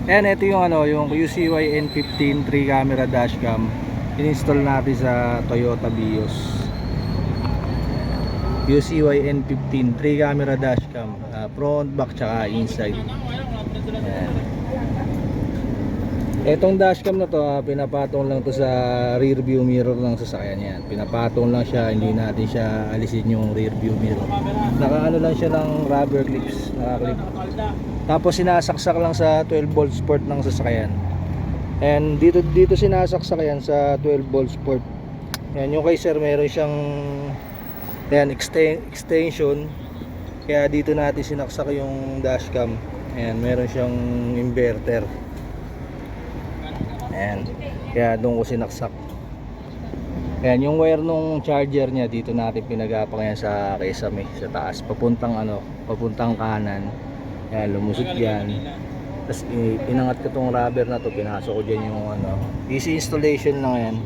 Ayan, ito yung ano, yung QCY N15 3 camera dashcam. In-install natin sa Toyota Vios. QCY N15 3 camera dashcam, front, back, tsaka inside. Ayan. Etong dashcam na to, pinapatong lang to sa rear view mirror ng sasakyan yan. Pinapatong lang siya, hindi natin siya alisin yung rear view mirror. Nakaano lang siya ng rubber clips, naka-clip. Tapos sinasaksak lang sa 12 volt port ng sasakyan. And dito sinasaksak yan sa 12 volt port. Yan, yung kay sir meron siyang yan, extension. Kaya dito natin sinaksak yung dashcam. Ayan, meron siyang inverter. Ayan, kaya doon ko sinaksak. Ayan, yung wire nung charger niya dito natin pinagapang yan sa kesame, sa taas, papuntang papuntang kanan. Ayan, lumusot yan. Tapos inangat ko tong rubber na to, pinasok ko dyan yung easy installation lang yan.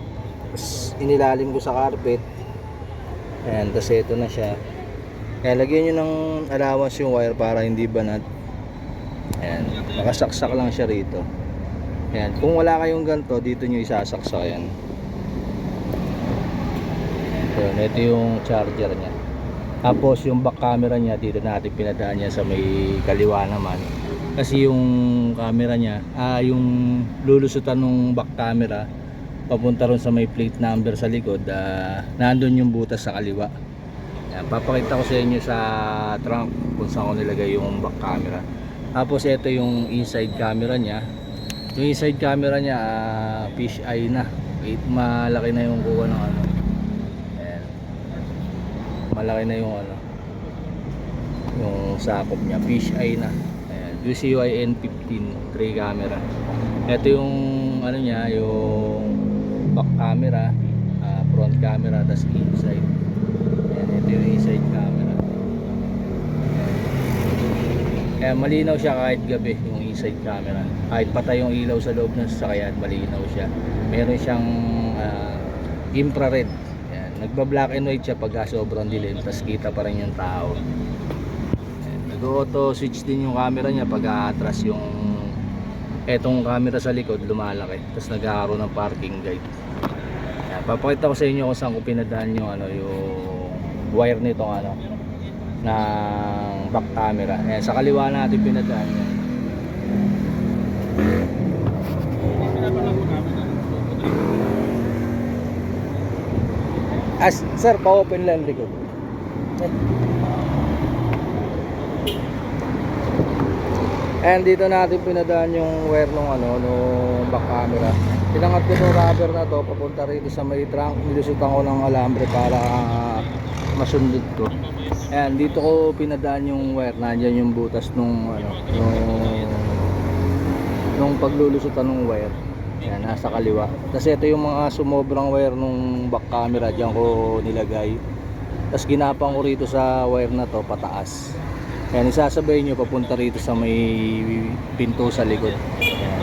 Tapos inilalim ko sa carpet. Ayan, tapos ito na siya. Kaya lagyan nyo ng allowance yung wire para hindi banat. Ayan, nakasaksak lang siya rito. Ayan, kung wala kayong ganito, dito nyo isasaksak yan. Ito yung charger nya. Tapos yung back camera nya, dito natin pinadaan niya sa may kaliwa naman. Kasi yung camera nya, yung lulusutan ng back camera papunta ron sa may plate number sa likod, nandun yung butas sa kaliwa. Ayan, papakita ko sa inyo sa trunk kung saan ko nilagay yung back camera. Tapos ito yung inside camera nya. Yung inside camera nya, fish eye na. Malaki na yung kuha ng ayan. Malaki na yung yung sakop nya, fish eye na. Ayan, QCY N15 3 camera. Ito yung nya, yung back camera, front camera, tas inside. Ayan, ito yung inside camera. Kaya malinaw siya kahit gabi yung inside camera. Kahit patay yung ilaw sa loob ng sasakyan, malinaw siya. Meron siyang infrared. Ayan, nagba-black and white siya pagka sobrang dilim, tas kita pa rin yung tao. Nag-auto switch din yung camera niya pag atras yung etong camera sa likod lumalaki. Tas nagkakaroon ng parking guide. Ayan, papakita ko sa inyo kung saan ko pinadaan yung yung wire nito ng back camera. Ayan, sa kaliwa natin pinadaan yan. Sir, pa-open lang likod. And dito natin pinadaan yung wire nung nung back camera. Pinangat ko yung rubber na to papunta rito sa may trunk. Nilusutan ko ng alambre para masundot ko. Ayan, dito ko pinadaan yung wire. Nandiyan yung butas nung nung paglulusutan ng wire. Ayan, nasa kaliwa. Tapos ito yung mga sumobrang wire nung back camera, diyan ko nilagay. Tapos ginapang ko rito sa wire na to pataas. Ayan, isasabay nyo papunta rito sa may pinto sa likod. Ayan.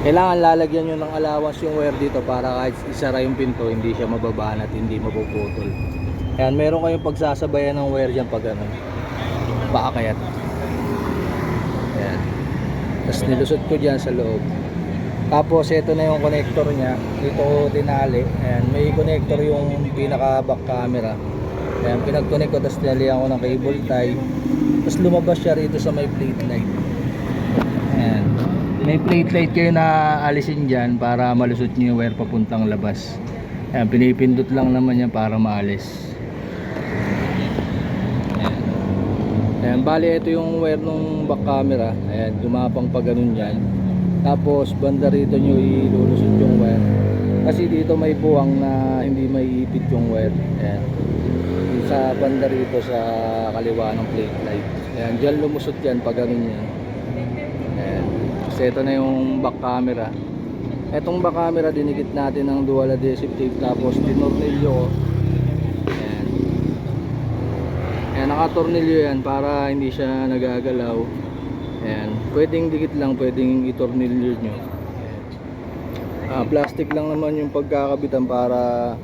Kailangan lalagyan nyo ng allowance yung wire dito para kahit isara yung pinto, hindi siya mababanat, hindi mapuputol. Ayan, meron kayong pagsasabayan ng wire dyan pag paakayat. Ayan. Tapos nilusot ko dyan sa loob. Tapos ito na yung connector nya. Dito ko tinali. Ayan, may connector yung pinaka back camera. Ayan, pinag-connect ko, tapos nalihan ko ng cable tie. Tapos lumabas siya rito sa may plate light. Ayan, may plate light kayo na alisin dyan para malusot nyo yung wire papuntang labas. Ayan, pinipindot lang naman yan para maalis. Ayan. Ayan, bali ito yung wire ng back camera. Ayan, gumapang pa ganun yan. Tapos banda rito nyo ilulusot yung wire. Kasi dito may buwang na hindi may ipit yung wire. Ayan, sa banda rito sa kaliwa ng plate light. Ayan, dyan lumusot yan pag ganun yan. Ayan, kasi ito na yung back camera. Etong back camera dinikit natin ng dual adhesive tape, tapos tinornilyo ko. Ayan, ayan, nakatornilyo yan para hindi siya nagagalaw. Ayan, pwedeng dikit lang, pwedeng itornilyo nyo. Plastic lang naman yung pagkakabitan para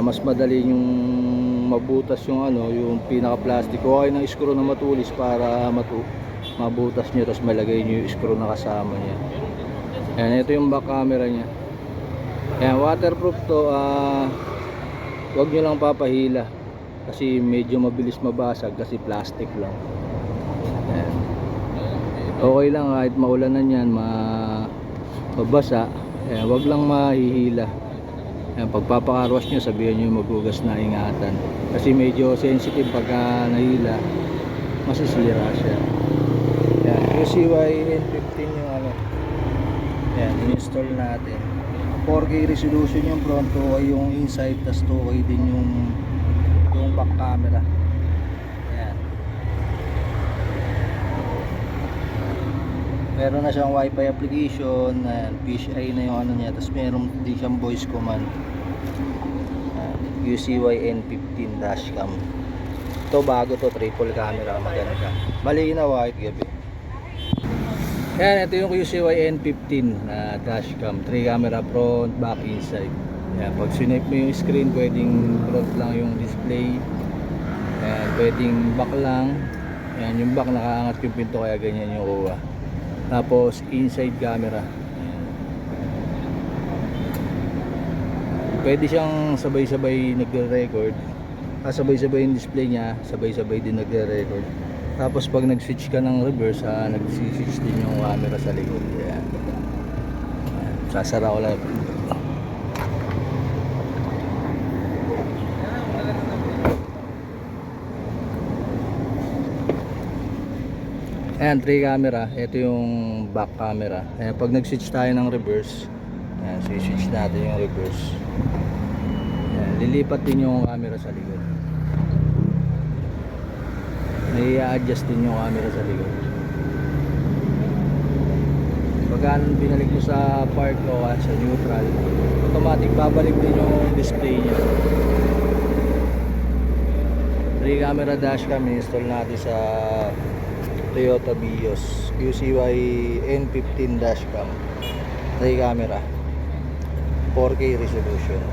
mas madali yung mabutas yung yung pinaka plastic. Kuha kayo ng screw na matulis para mabutas nyo, tapos malagay nyo yung screw na kasama niya. Ayan, ito yung back camera niya. Ayan, waterproof to. Huwag nyo lang papahila kasi medyo mabilis mabasag kasi plastic lang. Ayan. Okay lang kahit maulanan yan, mabasa. Ayan, huwag lang mahihila. Ayan, pagpapakarwas nyo, sabihan nyo yung maghugas na, ingatan kasi medyo sensitive pagka nahila, masisira siya. Ayan, QCY N15 yung ano. Ayan, in-install natin. 4K resolution yung front, 2K yung inside, tas 2K din yung back camera. Ayan. Meron na siyang wifi application. Ayan, PCI na yung ano niya, tas meron din siyang voice command. Ayan, QCY N15 dashcam. Ito bago to, triple camera, maganda. Malinaw kahit gabi. Ayan, ito yung QCY N15 na dashcam, 3 camera front, back, inside. Ayan, pag swipe mo yung screen, pwedeng front lang yung display. Ayan, pwedeng back lang. Ayan, yung back nakaangat yung pinto kaya ganyan yung kuha. Tapos inside camera. Ayan. Pwede siyang sabay-sabay nagre-record. Sabay-sabay yung display niya, sabay-sabay din nagre-record. Tapos pag nag-switch ka ng reverse, nag-switch din yung camera sa likod. Ayan. Ayan. Sasara ko lang. Ayan, 3 camera. Ito yung back camera. Ayan, pag nag-switch tayo ng reverse, ayan, switch natin yung reverse. Ayan, lilipat din yung camera sa likod. Nai-adjust din yung camera sa likod. Pagka binalik mo sa park o sa neutral, automatic babalik din yung display niya. 3 camera dashcam install natin sa Toyota Vios. QCY N15 dashcam, 3 camera, 4K resolution.